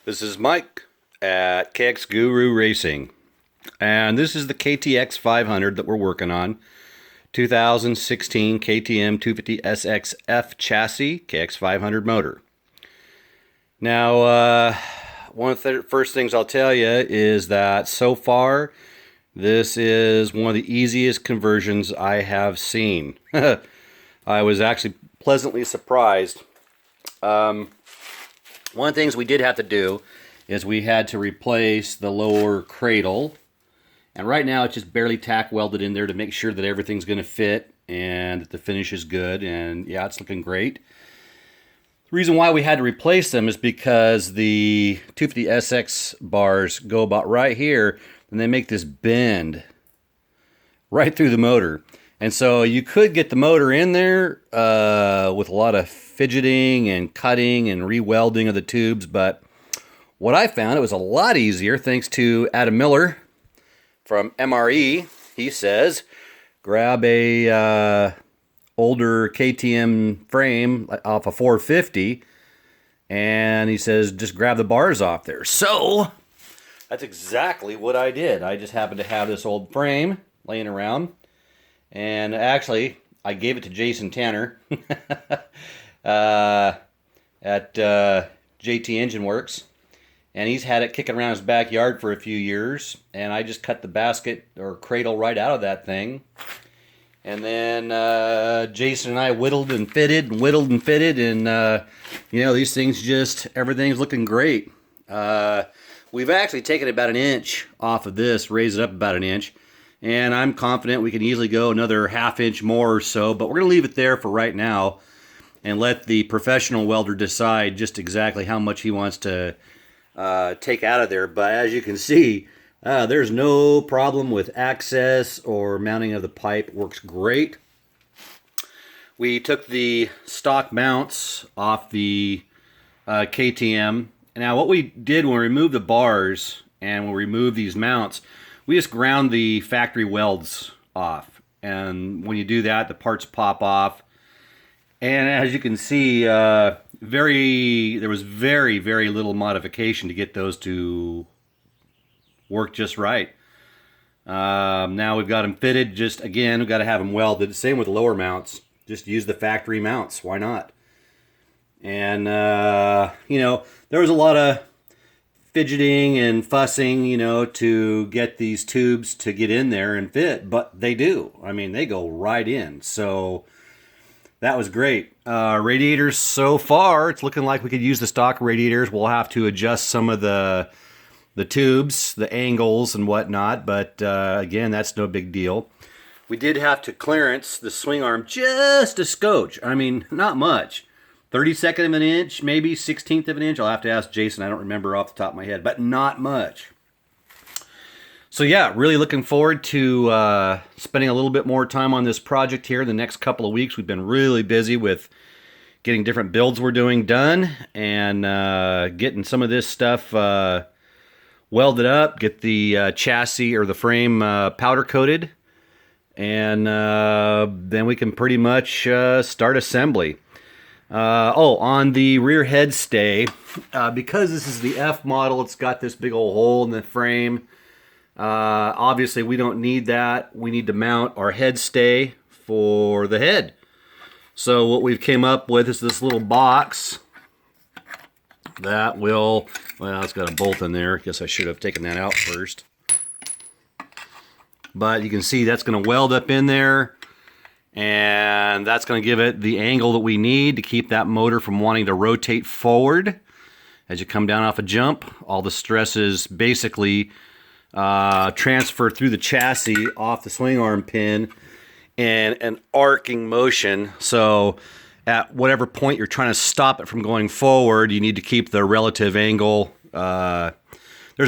This is Mike at KX Guru Racing, and this is the KTX500 that we're working on. 2016 KTM 250SXF chassis, KX500 motor. Now, one of the first things I'll tell you is that so far, this is one of the easiest conversions I have seen. I was actually pleasantly surprised. One of the things we did have to do is we had to replace the lower cradle. And right now it's just barely tack welded in there to make sure that everything's going to fit and that the finish is good. And yeah, it's looking great. The reason why we had to replace them is because the 250SX bars go about right here and they make this bend right through the motor. And so you could get the motor in there with a lot of fidgeting and cutting and re-welding of the tubes, but what I found, it was a lot easier thanks to Adam Miller from MRE. He says, grab a older KTM frame off a 450, and he says, just grab the bars off there. So that's exactly what I did. I just happened to have this old frame laying around, and actually, I gave it to Jason Tanner at JT Engine Works, and he's had it kicking around his backyard for a few years, and I just cut the basket or cradle right out of that thing, and then Jason and I whittled and fitted and whittled and fitted, and you know, these things just, everything's looking great. We've actually taken about an inch off of this, raised it up about an inch, and I'm confident we can easily go another ½ inch more or so, but we're going to leave it there for right now and let the professional welder decide just exactly how much he wants to take out of there. But as you can see, there's no problem with access or mounting of the pipe. Works great. We took the stock mounts off the KTM. Now what we did when we removed the bars and when we removed these mounts, we just ground the factory welds off, and when you do that, the parts pop off. And as you can see, there was very little modification to get those to work just right. Now we've got them fitted. Just again, we've got to have them welded. Same with the lower mounts. Just use the factory mounts. Why not? And you know, there was a lot of fidgeting and fussing, you know, to get these tubes to get in there and fit, but they do. I mean, they go right in. So that was great. Radiators, so far, it's looking like we could use the stock radiators. We'll have to adjust some of the tubes, the angles and whatnot, but again, that's no big deal. We did have to clearance the swing arm just a scotch. I mean, not much. 32nd of an inch, maybe 16th of an inch. I'll have to ask Jason. I don't remember off the top of my head, but not much. So yeah, really looking forward to spending a little bit more time on this project here in the next couple of weeks. We've been really busy with getting different builds we're doing done and getting some of this stuff welded up, get the chassis or the frame powder coated, and then we can pretty much start assembly. On the rear head stay, because this is the F model, it's got this big old hole in the frame. Obviously, we don't need that. We need to mount our head stay for the head. So what we've came up with is this little box that will, well, it's got a bolt in there. I guess I should have taken that out first. But you can see that's going to weld up in there. And that's going to give it the angle that we need to keep that motor from wanting to rotate forward. As you come down off a jump, all the stress is basically transferred through the chassis off the swing arm pin and an arcing motion. So at whatever point you're trying to stop it from going forward, you need to keep the relative angle. There's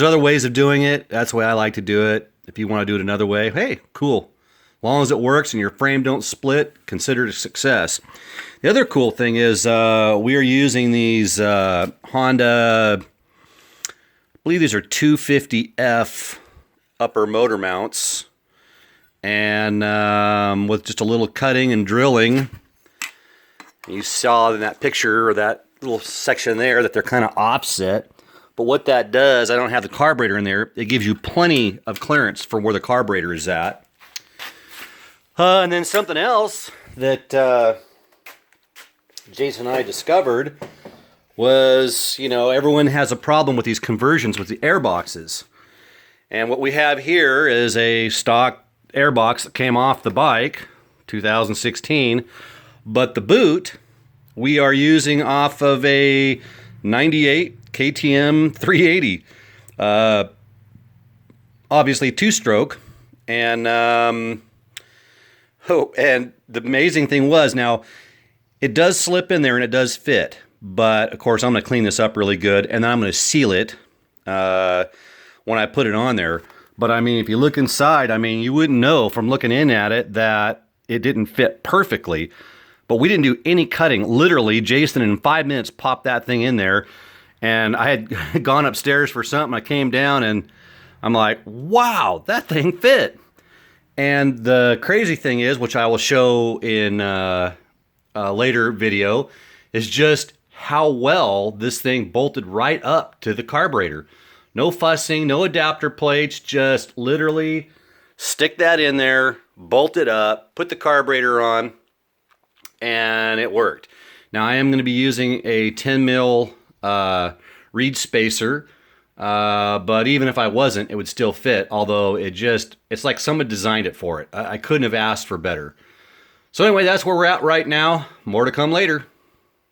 other ways of doing it. That's the way I like to do it. If you want to do it another way, hey, cool. As long as it works and your frame don't split, consider it a success. The other cool thing is we are using these Honda, I believe these are 250F upper motor mounts. And with just a little cutting and drilling, you saw in that picture or that little section there that they're kind of offset. But what that does, I don't have the carburetor in there. It gives you plenty of clearance for where the carburetor is at. And then something else that Jason and I discovered was, you know, everyone has a problem with these conversions with the air boxes. And what we have here is a stock air box that came off the bike, 2016. But the boot, we are using off of a 98 KTM 380. Obviously two-stroke. And, and the amazing thing was, now, it does slip in there and it does fit. But, of course, I'm going to clean this up really good, and then I'm going to seal it when I put it on there. But, I mean, if you look inside, I mean, you wouldn't know from looking in at it that it didn't fit perfectly. But we didn't do any cutting. Literally, Jason in 5 minutes popped that thing in there. And I had gone upstairs for something. I came down, and I'm like, wow, that thing fit. And the crazy thing is, which I will show in a later video, is just how well this thing bolted right up to the carburetor. No fussing, no adapter plates, just literally stick that in there, bolt it up, put the carburetor on, and it worked. Now I am going to be using a 10 mil reed spacer, but even if I wasn't, it would still fit, although it's like someone designed it for it. I couldn't have asked for better. So anyway, that's where we're at right now. More to come later.